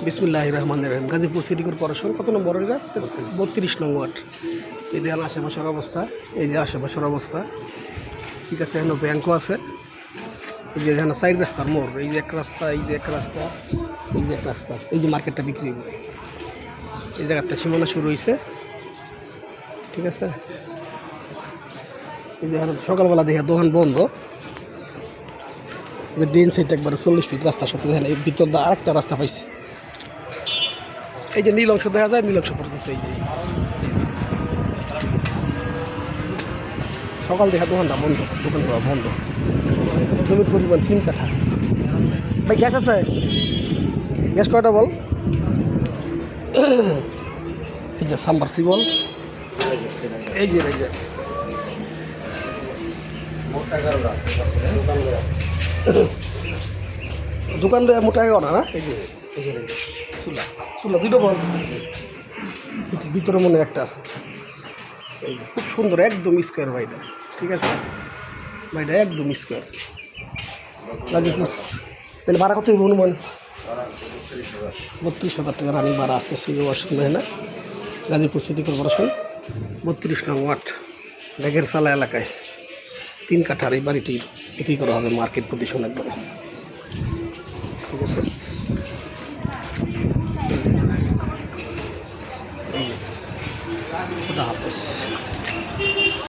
বিসমিল্লাহির রহমানির রহিম। Gazipur city corporation কত নম্বর এটা? 32 নং ওয়ার্ড। এই দেখেন আশেপাশের অবস্থা, এই যে আশেপাশের অবস্থা, ঠিক আছে। এখানে ব্যাংকও আছে। এই যে এখানে 4 রাস্তার মোড়, এই যে এক রাস্তা, এই যে এক রাস্তা, এই যে এক রাস্তা, এই যে মার্কেটটা বিক্রি হবে, এই জায়গাতে সীমানা শুরু হয়েছে, ঠিক আছে। এই যে এখানে সকালবেলা দেখে দোকান বন্ধ। যে ড্রেন সাইড একবারে 40 ফিট রাস্তার সাথে দেখেন এই ভিতর দিয়ে আরেকটা রাস্তা পাইছে। এই যে নীল অংশ দেখা যায়, নীল অংশ পর্যন্ত। এই যে সকাল দেখা দোকানটা বন্ধ, দোকান করা বন্ধ। জমির পরিমাণ 3 কাঠা। ভাই গ্যাস আছে? গ্যাস কয়টা বল? এই যে সাবমার্সিবল, এই যে দোকান মোটা 11 না? এই যে চুলা, চুলা দুটো বল, ভিতরে মনে একটা আছে। এই খুব সুন্দর, একদম স্কোয়ার বাড়িটা, ঠিক আছে। বাড়িটা একদম স্কোয়ার। গাজীপুর তাহলে ভাড়া কত হইব অনুমান? 32,000 টাকা রানিং ভাড়া আসতেছে। অসুবিধা হয় না। গাজীপুর সিটি কর্পোরেশন 32 নং ওয়ার্ড, ডেগের সালা এলাকায় 3 কাঠার এই বাড়িটি বিক্রি করা হবে মার্কেট পজিশন একবারে, ঠিক আছে। খুদা হাফেজ।